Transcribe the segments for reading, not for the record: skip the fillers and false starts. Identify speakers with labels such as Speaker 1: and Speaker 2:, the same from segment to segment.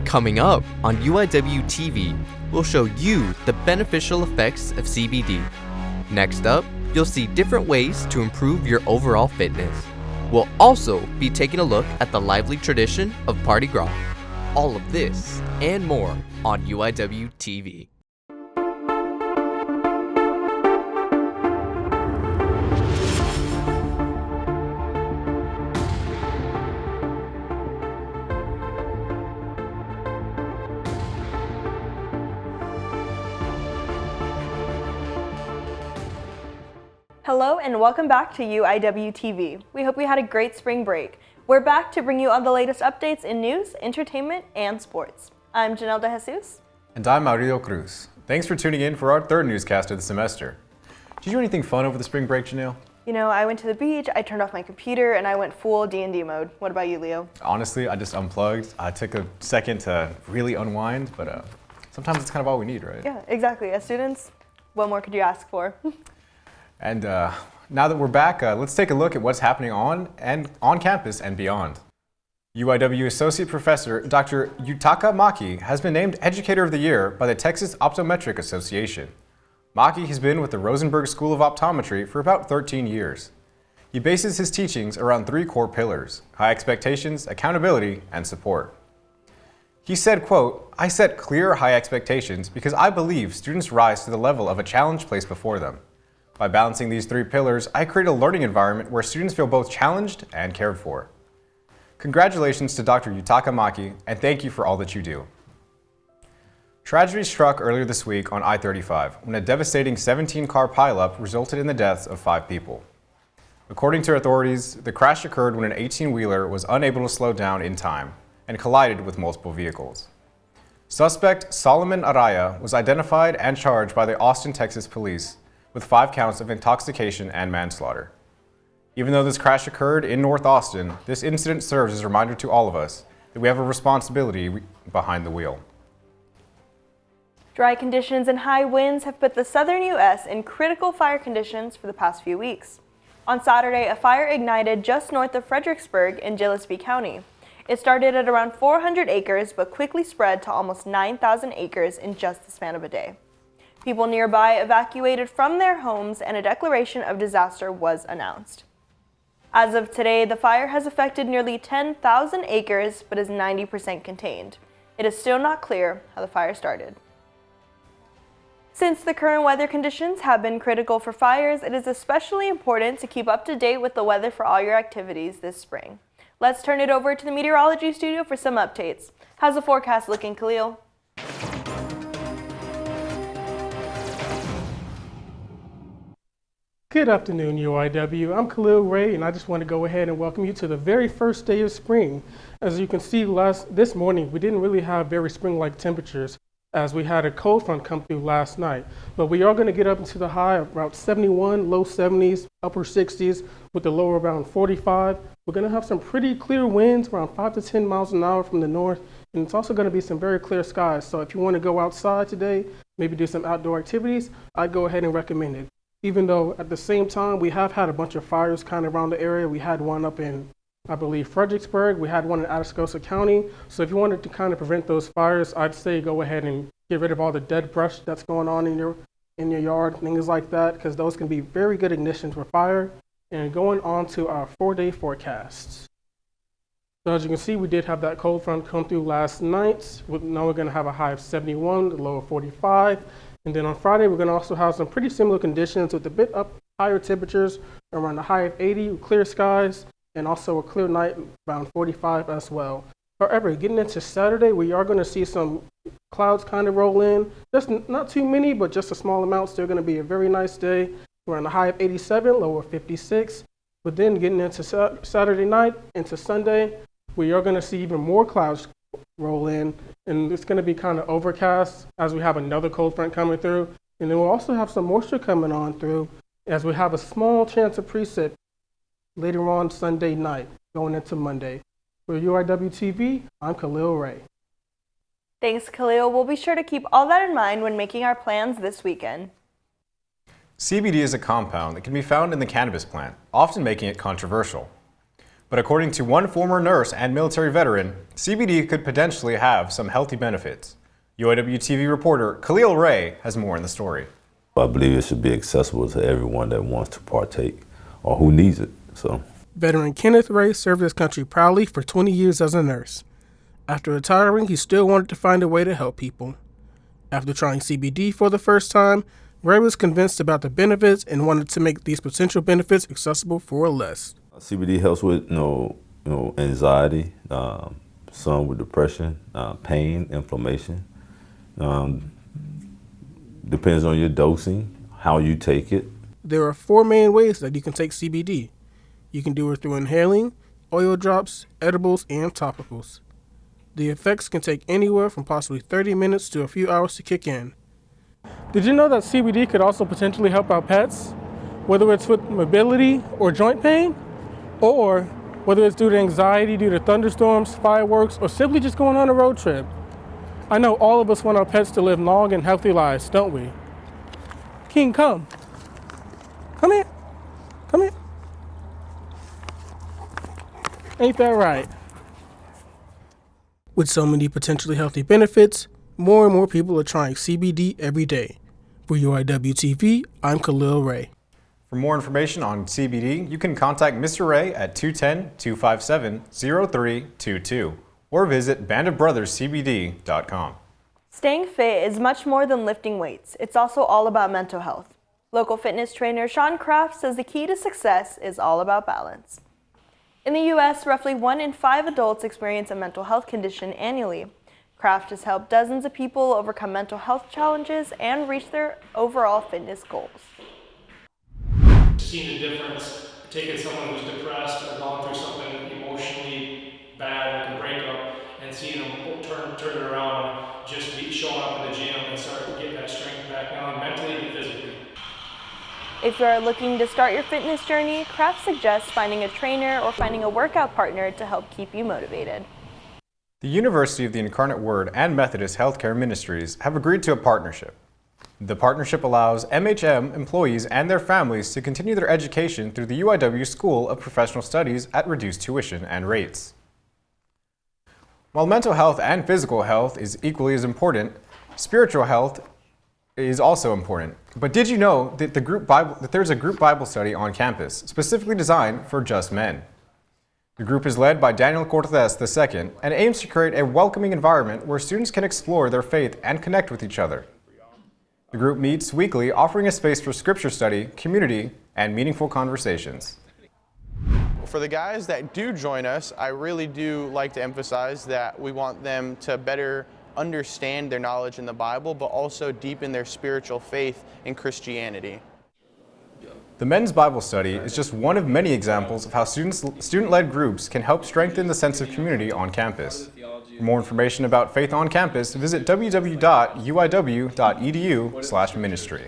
Speaker 1: Coming up on UIWtv, we'll show you the beneficial effects of CBD. Next up, you'll see different ways to improve your overall fitness. We'll also be taking a look at the lively tradition of Party Gras. All of this and more on UIWtv.
Speaker 2: Hello and welcome back to UIWtv. We hope you had a great spring break. We're back to bring you all the latest updates in news, entertainment, and sports. I'm Janelle de Jesus.
Speaker 3: And I'm Maurilio Cruz. Thanks for tuning in for our third newscast of the semester. Did you do anything fun over the spring break, Janelle?
Speaker 2: You know, I went to the beach, I turned off my computer, and I went full D&D mode. What about you, Leo?
Speaker 3: Honestly, I just unplugged. I took a second to really unwind, but sometimes it's kind of all we need, right?
Speaker 2: Yeah, exactly. As students, what more could you ask for?
Speaker 3: And now that we're back, let's take a look at what's happening on campus and beyond. UIW Associate Professor Dr. Yutaka Maki has been named Educator of the Year by the Texas Optometric Association. Maki has been with the Rosenberg School of Optometry for about 13 years. He bases his teachings around three core pillars: high expectations, accountability, and support. He said, quote, "I set clear high expectations because I believe students rise to the level of a challenge placed before them. By balancing these three pillars, I create a learning environment where students feel both challenged and cared for." Congratulations to Dr. Yutaka Maki, and thank you for all that you do. Tragedy struck earlier this week on I-35 when a devastating 17-car pileup resulted in the deaths of 5 people. According to authorities, the crash occurred when an 18-wheeler was unable to slow down in time and collided with multiple vehicles. Suspect Solomon Araya was identified and charged by the Austin, Texas police with 5 counts of intoxication and manslaughter. Even though this crash occurred in North Austin, this incident serves as a reminder to all of us that we have a responsibility behind the wheel.
Speaker 2: Dry conditions and high winds have put the southern U.S. in critical fire conditions for the past few weeks. On Saturday, a fire ignited just north of Fredericksburg in Gillespie County. It started at around 400 acres but quickly spread to almost 9,000 acres in just the span of a day. People nearby evacuated from their homes and a declaration of disaster was announced. As of today, the fire has affected nearly 10,000 acres but is 90% contained. It is still not clear how the fire started. Since the current weather conditions have been critical for fires, it is especially important to keep up to date with the weather for all your activities this spring. Let's turn it over to the meteorology studio for some updates. How's the forecast looking, Khalil?
Speaker 4: Good afternoon, UIW. I'm Khalil Ray, and I just want to go ahead and welcome you to the very first day of spring. As you can see, this morning, we didn't really have very spring-like temperatures as we had a cold front come through last night. But we are going to get up into the high of around 71, low 70s, upper 60s, with the low around 45. We're going to have some pretty clear winds, around 5 to 10 miles an hour from the north, and it's also going to be some very clear skies. So if you want to go outside today, maybe do some outdoor activities, I'd go ahead and recommend it. Even though at the same time, we have had a bunch of fires kind of around the area. We had one up in, I believe, Fredericksburg. We had one in Atascosa County. So if you wanted to kind of prevent those fires, I'd say go ahead and get rid of all the dead brush that's going on in your yard, things like that, because those can be very good ignitions for fire. And going on to our 4-day forecasts. So as you can see, we did have that cold front come through last night. Now we're going to have a high of 71, the low of 45. And then on Friday, we're going to also have some pretty similar conditions with a bit up higher temperatures around a high of 80, with clear skies, and also a clear night around 45 as well. However, getting into Saturday, we are going to see some clouds kind of roll in. Just not too many, but just a small amount. Still going to be a very nice day. We're on a high of 87, low of 56. But then getting into Saturday night, into Sunday, we are going to see even more clouds roll in, and it's going to be kind of overcast as we have another cold front coming through. And then we'll also have some moisture coming on through as we have a small chance of precip later on Sunday night going into Monday. For UIWtv, I'm Khalil Ray.
Speaker 2: Thanks, Khalil. We'll be sure to keep all that in mind when making our plans this weekend.
Speaker 3: CBD is a compound that can be found in the cannabis plant, often making it controversial. But according to one former nurse and military veteran, CBD could potentially have some healthy benefits. UIWtv reporter Khalil Ray has more in the story.
Speaker 5: I believe it should be accessible to everyone that wants to partake or who needs it.
Speaker 4: Veteran Kenneth Ray served his country proudly for 20 years as a nurse. After retiring, he still wanted to find a way to help people. After trying CBD for the first time, Ray was convinced about the benefits and wanted to make these potential benefits accessible for less.
Speaker 5: CBD helps with anxiety, some with depression, pain, inflammation. Depends on your dosing, how you take it.
Speaker 4: There are 4 main ways that you can take CBD. You can do it through inhaling, oil drops, edibles, and topicals. The effects can take anywhere from possibly 30 minutes to a few hours to kick in. Did you know that CBD could also potentially help our pets? Whether it's with mobility or joint pain, or whether it's due to anxiety due to thunderstorms, fireworks, or simply just going on a road trip. I know all of us want our pets to live long and healthy lives, don't we? King, come. Come here. Come here. Ain't that right? With so many potentially healthy benefits, more and more people are trying CBD every day. For UIWtv, I'm Khalil Ray.
Speaker 3: For more information on CBD, you can contact Mr. Ray at 210-257-0322 or visit bandofbrotherscbd.com.
Speaker 2: Staying fit is much more than lifting weights. It's also all about mental health. Local fitness trainer Sean Kraft says the key to success is all about balance. In the U.S., roughly 1 in 5 adults experience a mental health condition annually. Kraft has helped dozens of people overcome mental health challenges and reach their overall fitness goals.
Speaker 6: Seen the difference, taking someone who's depressed or gone through something emotionally bad, like a breakup, and seeing them turn it around, just showing up in the gym and start getting that strength back now, mentally and physically.
Speaker 2: If you are looking to start your fitness journey, Kraft suggests finding a trainer or finding a workout partner to help keep you motivated.
Speaker 3: The University of the Incarnate Word and Methodist Healthcare Ministries have agreed to a partnership. The partnership allows MHM employees and their families to continue their education through the UIW School of Professional Studies at reduced tuition and rates. While mental health and physical health is equally as important, spiritual health is also important. But did you know that there's a group Bible study on campus specifically designed for just men? The group is led by Daniel Cortez II and aims to create a welcoming environment where students can explore their faith and connect with each other. The group meets weekly, offering a space for scripture study, community, and meaningful conversations.
Speaker 7: For the guys that do join us, I really do like to emphasize that we want them to better understand their knowledge in the Bible, but also deepen their spiritual faith in Christianity.
Speaker 3: The men's Bible study is just one of many examples of how student-led groups can help strengthen the sense of community on campus. For more information about faith on campus, visit www.uiw.edu/ministry.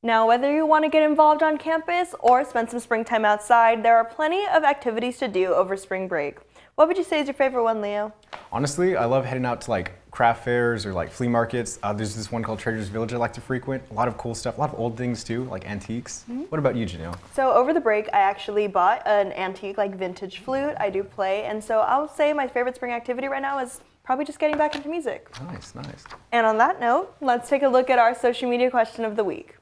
Speaker 2: Now, whether you want to get involved on campus or spend some spring time outside, there are plenty of activities to do over spring break. What would you say is your favorite one, Leo?
Speaker 3: Honestly, I love heading out to craft fairs or flea markets. There's this one called Trader's Village I like to frequent. A lot of cool stuff, a lot of old things too, like antiques. Mm-hmm. What about you, Janelle?
Speaker 2: So over the break, I actually bought an antique, vintage flute. I do play, and so I'll say my favorite spring activity right now is probably just getting back into music.
Speaker 3: Nice, nice.
Speaker 2: And on that note, let's take a look at our social media question of the week.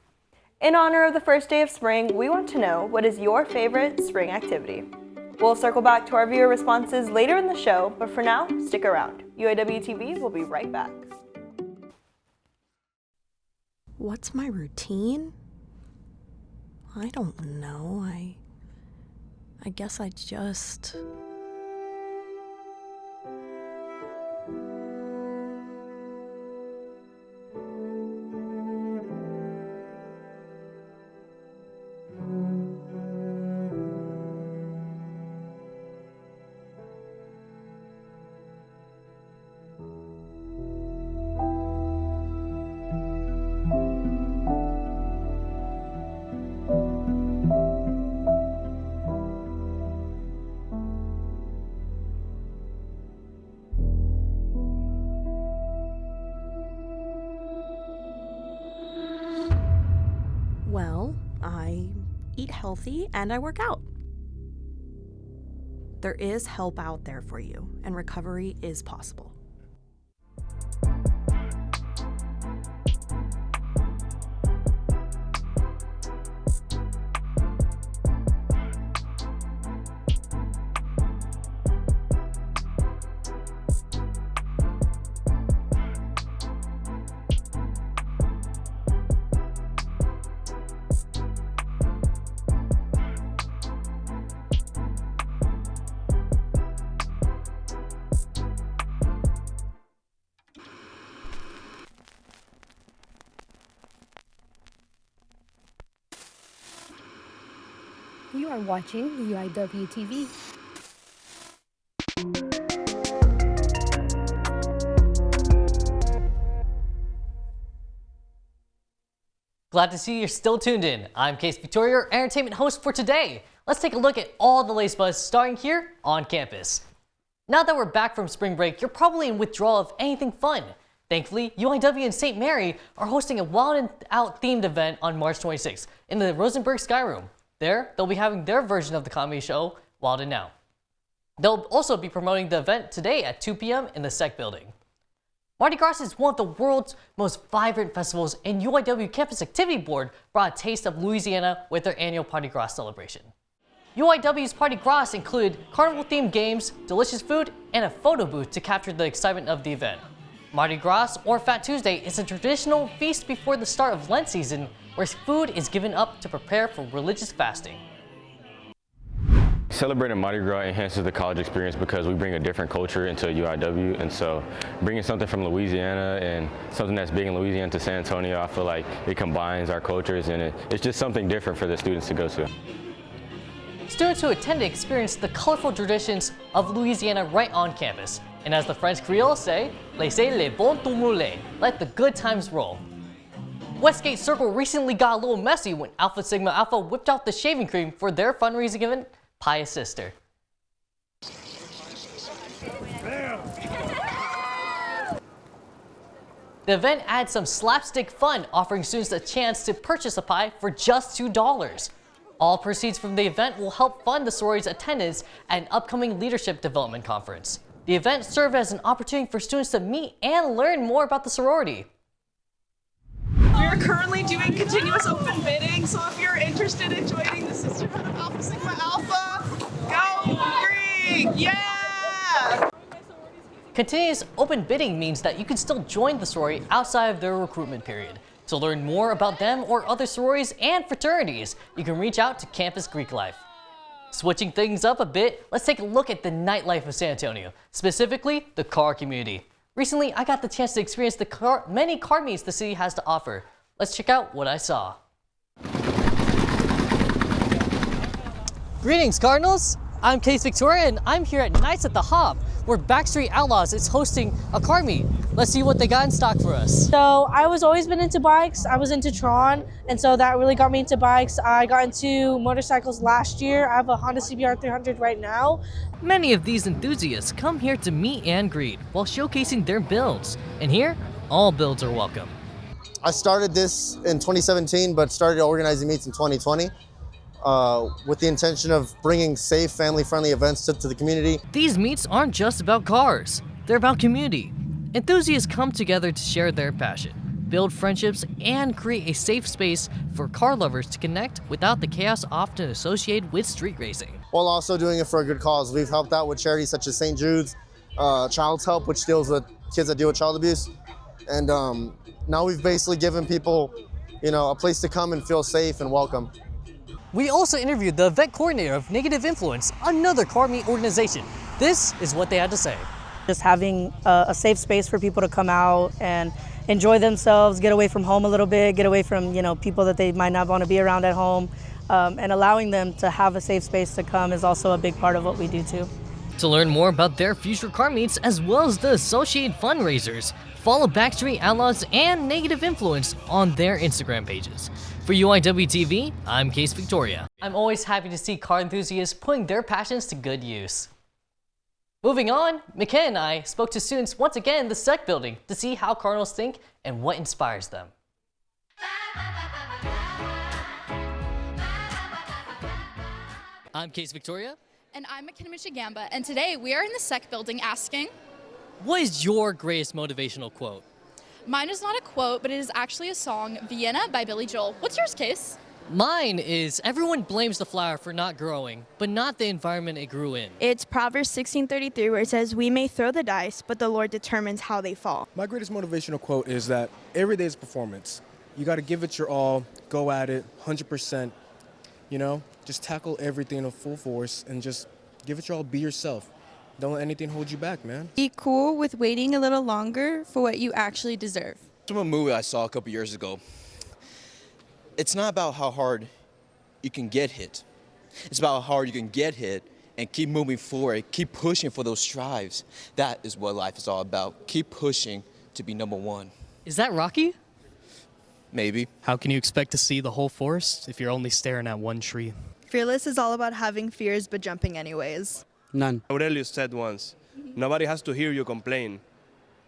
Speaker 2: In honor of the first day of spring, we want to know, what is your favorite spring activity? We'll circle back to our viewer responses later in the show, but for now, stick around. UIWtv will be right back.
Speaker 8: What's my routine? I don't know. I guess I just... Well, I eat healthy and I work out. There is help out there for you, and recovery is possible.
Speaker 9: You are watching UIWtv.
Speaker 10: Glad to see you're still tuned in. I'm Kase Victoria, your entertainment host for today. Let's take a look at all the latest buzz starting here on campus. Now that we're back from spring break, you're probably in withdrawal of anything fun. Thankfully, UIW and St. Mary are hosting a Wild and Out themed event on March 26th in the Rosenberg Sky Room. There, they'll be having their version of the comedy show, Wild and Out. They'll also be promoting the event today at 2 p.m. in the SEC building. Mardi Gras is one of the world's most vibrant festivals, and UIW Campus Activity Board brought a taste of Louisiana with their annual Mardi Gras celebration. UIW's Mardi Gras included carnival-themed games, delicious food, and a photo booth to capture the excitement of the event. Mardi Gras, or Fat Tuesday, is a traditional feast before the start of Lent season, where food is given up to prepare for religious fasting.
Speaker 11: Celebrating Mardi Gras enhances the college experience because we bring a different culture into UIW, and so bringing something from Louisiana and something that's big in Louisiana to San Antonio, I feel like it combines our cultures, and it's just something different for the students to go to.
Speaker 10: Students who attended experienced the colorful traditions of Louisiana right on campus. And as the French Creoles say, laissez les bons temps rouler, let the good times roll. Westgate Circle recently got a little messy when Alpha Sigma Alpha whipped out the shaving cream for their fundraising event, Pious Sister. The event adds some slapstick fun, offering students a chance to purchase a pie for just $2. All proceeds from the event will help fund the sorority's attendance at an upcoming leadership development conference. The event served as an opportunity for students to meet and learn more about the sorority.
Speaker 12: We are currently doing continuous open bidding, so if you're interested in joining the Sisterhood of Alpha Sigma Alpha, go green! Yeah!
Speaker 10: Continuous open bidding means that you can still join the sorority outside of their recruitment period. To learn more about them or other sororities and fraternities, you can reach out to Campus Greek Life. Switching things up a bit, let's take a look at the nightlife of San Antonio, specifically the car community. Recently, I got the chance to experience the many car meets the city has to offer. Let's check out what I saw. Greetings, Cardinals! I'm Kase Victoria, and I'm here at Nights at the Hop, where Backstreet Outlaws is hosting a car meet. Let's see what they got in stock for us.
Speaker 13: So I was always been into bikes. I was into Tron, and so that really got me into bikes. I got into motorcycles last year. I have a Honda CBR 300 right now.
Speaker 10: Many of these enthusiasts come here to meet and greet while showcasing their builds. And here, all builds are welcome.
Speaker 14: I started this in 2017, but started organizing meets in 2020. With the intention of bringing safe, family-friendly events to the community.
Speaker 10: These meets aren't just about cars, they're about community. Enthusiasts come together to share their passion, build friendships, and create a safe space for car lovers to connect without the chaos often associated with street racing.
Speaker 14: While also doing it for a good cause. We've helped out with charities such as St. Jude's, Child's Help, which deals with kids that deal with child abuse. And now we've basically given people, a place to come and feel safe and welcome.
Speaker 10: We also interviewed the event coordinator of Negative Influence, another car meet organization. This is what they had to say.
Speaker 13: Just having a safe space for people to come out and enjoy themselves, get away from home a little bit, get away from people that they might not want to be around at home, and allowing them to have a safe space to come is also a big part of what we do too.
Speaker 10: To learn more about their future car meets as well as the associated fundraisers, follow Backstreet Outlaws and Negative Influence on their Instagram pages. For UIWtv, I'm Kase Victoria. I'm always happy to see car enthusiasts putting their passions to good use. Moving on, McKenna and I spoke to students once again in the SEC building to see how Cardinals think and what inspires them. I'm Kase Victoria,
Speaker 15: And I'm McKenna Moczygemba, and today we are in the SEC building asking,
Speaker 10: what is your greatest motivational quote?
Speaker 15: Mine is not a quote, but it is actually a song, Vienna by Billy Joel. What's yours, Case?
Speaker 10: Mine is, everyone blames the flower for not growing, but not the environment it grew in.
Speaker 16: It's Proverbs 16:33, where it says, we may throw the dice, but the Lord determines how they fall.
Speaker 17: My greatest motivational quote is that every day is performance. You got to give it your all, go at it, 100%, you know? Just tackle everything in full force and just give it your all, be yourself. Don't let anything hold you back, man.
Speaker 18: Be cool with waiting a little longer for what you actually deserve.
Speaker 19: From a movie I saw a couple years ago, it's not about how hard you can get hit. It's about how hard you can get hit and keep moving forward, keep pushing for those strives. That is what life is all about. Keep pushing to be number one.
Speaker 10: Is that Rocky?
Speaker 19: Maybe.
Speaker 10: How can you expect to see the whole forest if you're only staring at one tree?
Speaker 16: Fearless is all about having fears but jumping anyways.
Speaker 20: None. Aurelius said once, nobody has to hear you complain.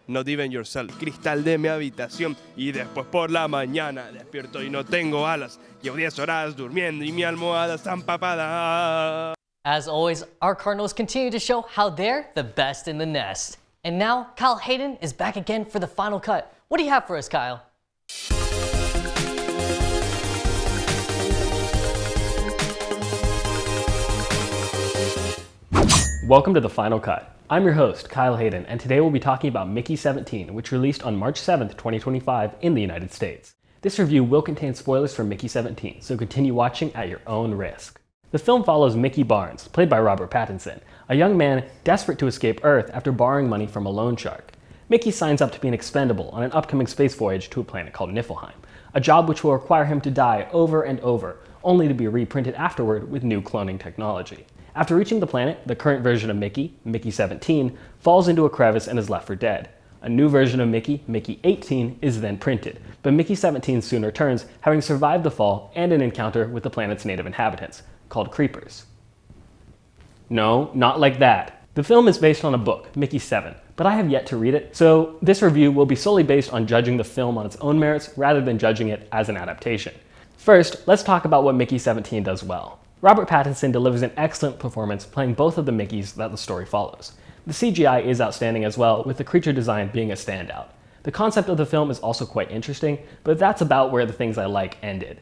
Speaker 20: Not even yourself. Cristal de mi habitación y después por la mañana despierto y no tengo alas. Llevo 10 horas durmiendo y mi almohada está empapada.
Speaker 10: As always, our Cardinals continue to show how they're the best in the nest. And now, Kyle Hayden is back again for the final cut. What do you have for us, Kyle?
Speaker 21: Welcome to The Final Cut. I'm your host, Kyle Hayden, and today we'll be talking about Mickey 17, which released on March 7th, 2025 in the United States. This review will contain spoilers for Mickey 17, so continue watching at your own risk. The film follows Mickey Barnes, played by Robert Pattinson, a young man desperate to escape Earth after borrowing money from a loan shark. Mickey signs up to be an expendable on an upcoming space voyage to a planet called Niflheim, a job which will require him to die over and over, only to be reprinted afterward with new cloning technology. After reaching the planet, the current version of Mickey, Mickey 17, falls into a crevice and is left for dead. A new version of Mickey, Mickey 18, is then printed, but Mickey 17 soon returns, having survived the fall and an encounter with the planet's native inhabitants, called Creepers. No, not like that. The film is based on a book, Mickey 7, but I have yet to read it, so this review will be solely based on judging the film on its own merits rather than judging it as an adaptation. First, let's talk about what Mickey 17 does well. Robert Pattinson delivers an excellent performance playing both of the Mickeys that the story follows. The CGI is outstanding as well, with the creature design being a standout. The concept of the film is also quite interesting, but that's about where the things I like ended.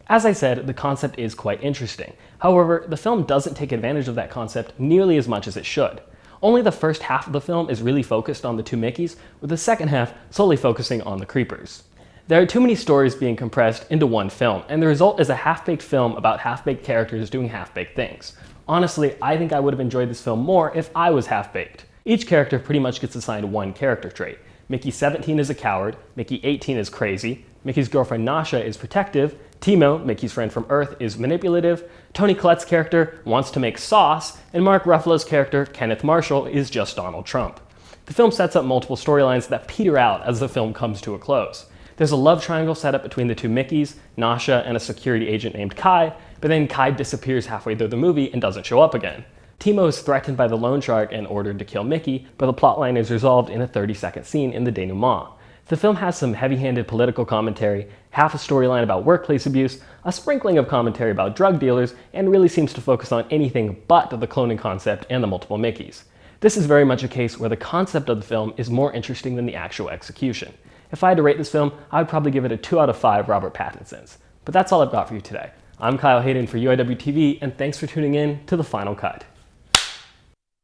Speaker 21: As I said, the concept is quite interesting. However, the film doesn't take advantage of that concept nearly as much as it should. Only the first half of the film is really focused on the two Mickeys, with the second half solely focusing on the Creepers. There are too many stories being compressed into one film, and the result is a half-baked film about half-baked characters doing half-baked things. Honestly, I think I would have enjoyed this film more if I was half-baked. Each character pretty much gets assigned one character trait. Mickey 17 is a coward, Mickey 18 is crazy, Mickey's girlfriend Nasha is protective, Timo, Mickey's friend from Earth, is manipulative, Toni Collette's character wants to make sauce, and Mark Ruffalo's character, Kenneth Marshall, is just Donald Trump. The film sets up multiple storylines that peter out as the film comes to a close. There's a love triangle set up between the two Mickeys, Nasha, and a security agent named Kai, but then Kai disappears halfway through the movie and doesn't show up again. Timo is threatened by the loan shark and ordered to kill Mickey, but the plotline is resolved in a 30-second scene in the denouement. The film has some heavy-handed political commentary, half a storyline about workplace abuse, a sprinkling of commentary about drug dealers, and really seems to focus on anything but the cloning concept and the multiple Mickeys. This is very much a case where the concept of the film is more interesting than the actual execution. If I had to rate this film, I would probably give it a 2 out of 5 Robert Pattinsons. But that's all I've got for you today. I'm Kyle Hayden for UIWtv, and thanks for tuning in to The Final Cut.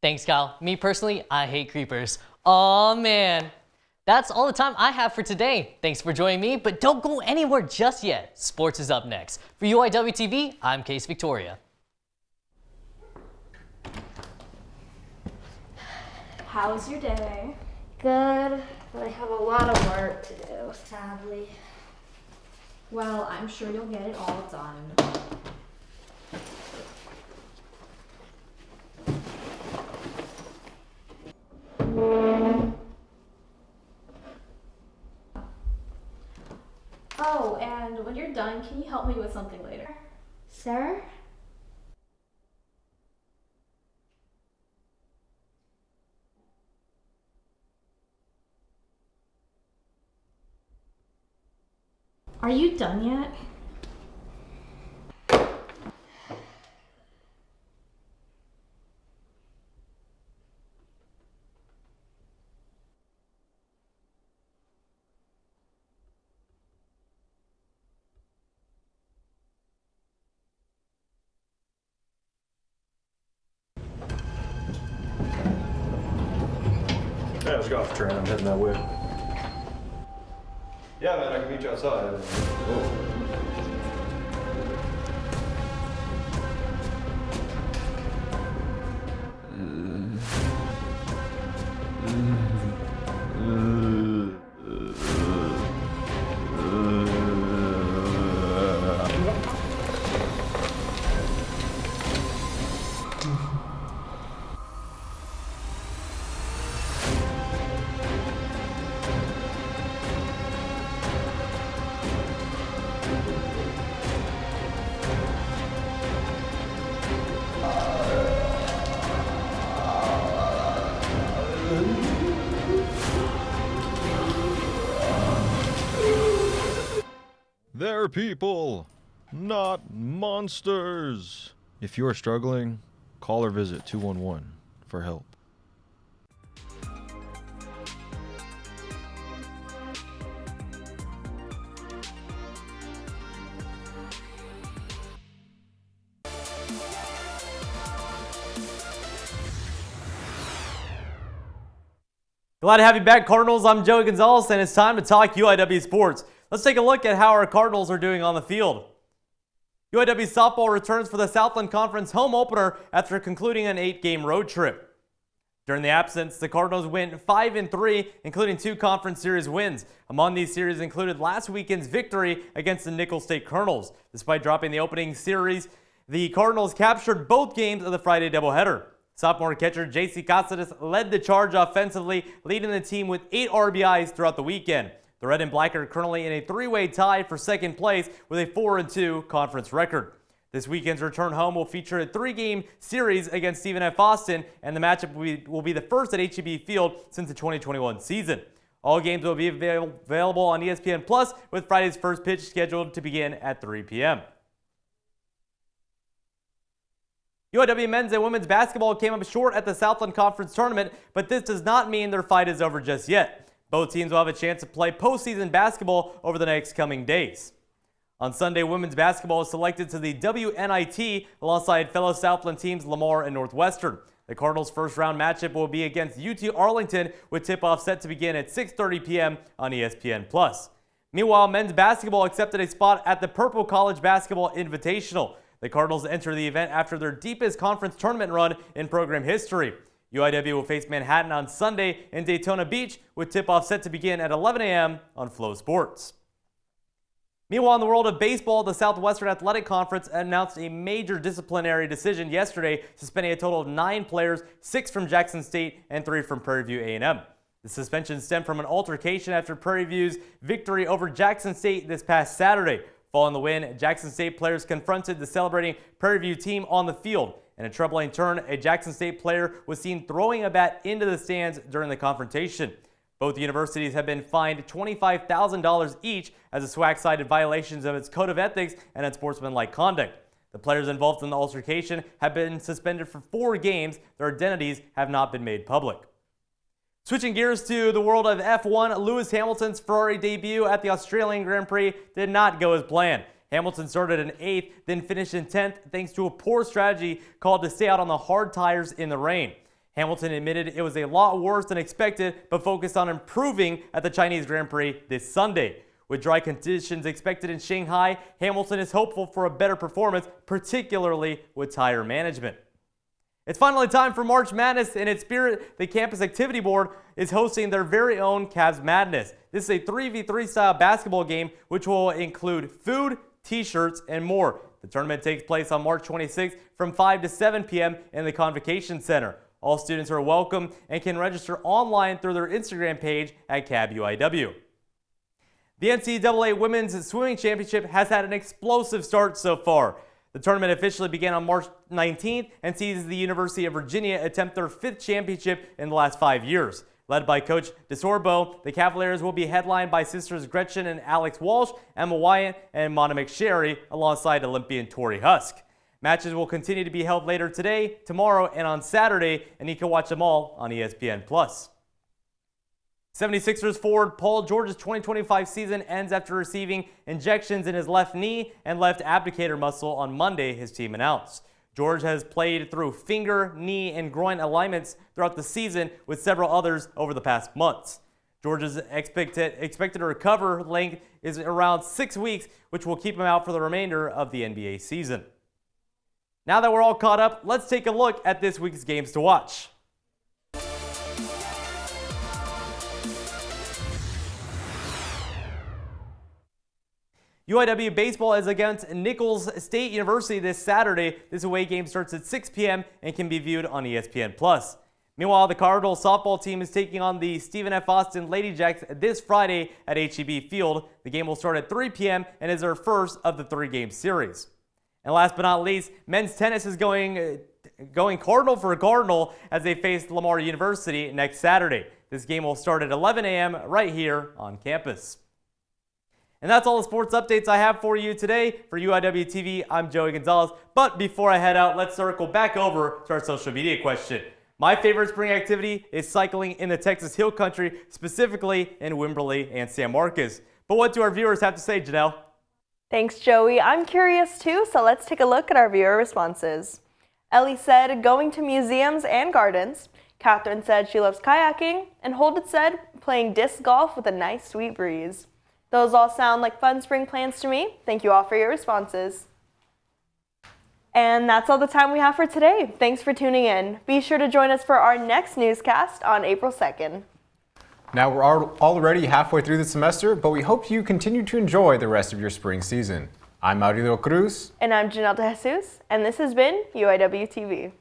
Speaker 10: Thanks, Kyle. Me personally, I hate creepers. Aw, man. That's all the time I have for today. Thanks for joining me, but don't go anywhere just yet. Sports is up next. For UIWtv, I'm Kase Victoria.
Speaker 22: How was your day? Good, but I have a lot of work to do, sadly.
Speaker 23: Well, I'm sure you'll get it all done. Oh, and when you're done, can you help me with something later?
Speaker 22: Sir?
Speaker 23: Are you done yet?
Speaker 1: Yeah, let's go off the train. I'm heading that way. Yeah, man, I can meet you outside.
Speaker 4: They're people, not monsters. If you are struggling, call or visit 211 for help.
Speaker 5: Glad to have you back, Cardinals. I'm Joseph Gonzales, and it's time to talk UIW sports. Let's take a look at how our Cardinals are doing on the field. UIW softball returns for the Southland Conference home opener after concluding an 8-game road trip. During the absence, the Cardinals went 5-3, including 2 conference series wins. Among these series included last weekend's victory against the Nicholls State Colonels. Despite dropping the opening series, the Cardinals captured both games of the Friday doubleheader. Sophomore catcher J.C. Cáceres led the charge offensively, leading the team with 8 RBIs throughout the weekend. The Red and Black are currently in a 3-way tie for second place with a 4-2 conference record. This weekend's return home will feature a 3-game series against Stephen F. Austin, and the matchup will be the first at HEB Field since the 2021 season. All games will be available on ESPN Plus, with Friday's first pitch scheduled to begin at 3 p.m. UIW men's and women's basketball came up short at the Southland Conference tournament, but this does not mean their fight is over just yet. Both teams will have a chance to play postseason basketball over the next coming days. On Sunday, women's basketball is selected to the WNIT alongside fellow Southland teams Lamar and Northwestern. The Cardinals' first-round matchup will be against UT Arlington, with tip-off set to begin at 6:30 p.m. on ESPN+. Meanwhile, men's basketball accepted a spot at the Purple College Basketball Invitational. The Cardinals enter the event after their deepest conference tournament run in program history. UIW will face Manhattan on Sunday in Daytona Beach, with tip-off set to begin at 11 a.m. on Flow Sports. Meanwhile, in the world of baseball, the Southwestern Athletic Conference announced a major disciplinary decision yesterday, suspending a total of 9 players, 6 from Jackson State and 3 from Prairie View A&M. The suspension stemmed from an altercation after Prairie View's victory over Jackson State this past Saturday. Following the win, Jackson State players confronted the celebrating Prairie View team on the field. In a troubling turn, a Jackson State player was seen throwing a bat into the stands during the confrontation. Both universities have been fined $25,000 each as the SWAC cited violations of its code of ethics and unsportsmanlike conduct. The players involved in the altercation have been suspended for 4 games. Their identities have not been made public. Switching gears to the world of F1, Lewis Hamilton's Ferrari debut at the Australian Grand Prix did not go as planned. Hamilton started in 8th, then finished in 10th thanks to a poor strategy called to stay out on the hard tires in the rain. Hamilton admitted it was a lot worse than expected, but focused on improving at the Chinese Grand Prix this Sunday. With dry conditions expected in Shanghai, Hamilton is hopeful for a better performance, particularly with tire management. It's finally time for March Madness. In its spirit, the Campus Activity Board is hosting their very own Cavs Madness. This is a 3v3 style basketball game which will include food, t-shirts, and more. The tournament takes place on March 26th from 5 to 7 p.m. in the Convocation Center. All students are welcome and can register online through their Instagram page at CAB-UIW. The NCAA Women's Swimming Championship has had an explosive start so far. The tournament officially began on March 19th and sees the University of Virginia attempt their 5th championship in the last 5 years. Led by Coach DeSorbo, the Cavaliers will be headlined by sisters Gretchen and Alex Walsh, Emma Wyatt, and Mona McSherry, alongside Olympian Tori Husk. Matches will continue to be held later today, tomorrow, and on Saturday, and you can watch them all on ESPN+. 76ers forward Paul George's 2025 season ends after receiving injections in his left knee and left abductor muscle on Monday, his team announced. George has played through finger, knee, and groin alignments throughout the season, with several others over the past months. George's expected recover length is around 6 weeks, which will keep him out for the remainder of the NBA season. Now that we're all caught up, let's take a look at this week's games to watch. UIW baseball is against Nichols State University this Saturday. This away game starts at 6 p.m. and can be viewed on ESPN+. Meanwhile, the Cardinals softball team is taking on the Stephen F. Austin Lady Jacks this Friday at HEB Field. The game will start at 3 p.m. and is their first of the 3-game series. And last but not least, men's tennis is going Cardinal for Cardinal as they face Lamar University next Saturday. This game will start at 11 a.m. right here on campus. And that's all the sports updates I have for you today. For UIWtv, I'm Joey Gonzales. But before I head out, let's circle back over to our social media question. My favorite spring activity is cycling in the Texas Hill Country, specifically in Wimberley and San Marcos. But what do our viewers have to say, Janelle?
Speaker 2: Thanks, Joey. I'm curious too, so let's take a look at our viewer responses. Ellie said going to museums and gardens. Catherine said she loves kayaking. And Holden said playing disc golf with a nice sweet breeze. Those all sound like fun spring plans to me. Thank you all for your responses. And that's all the time we have for today. Thanks for tuning in. Be sure to join us for our next newscast on April 2nd.
Speaker 3: Now we're already halfway through the semester, but we hope you continue to enjoy the rest of your spring season. I'm Maurilio Cruz.
Speaker 2: And I'm Janelle de Jesus, and this has been UIWtv.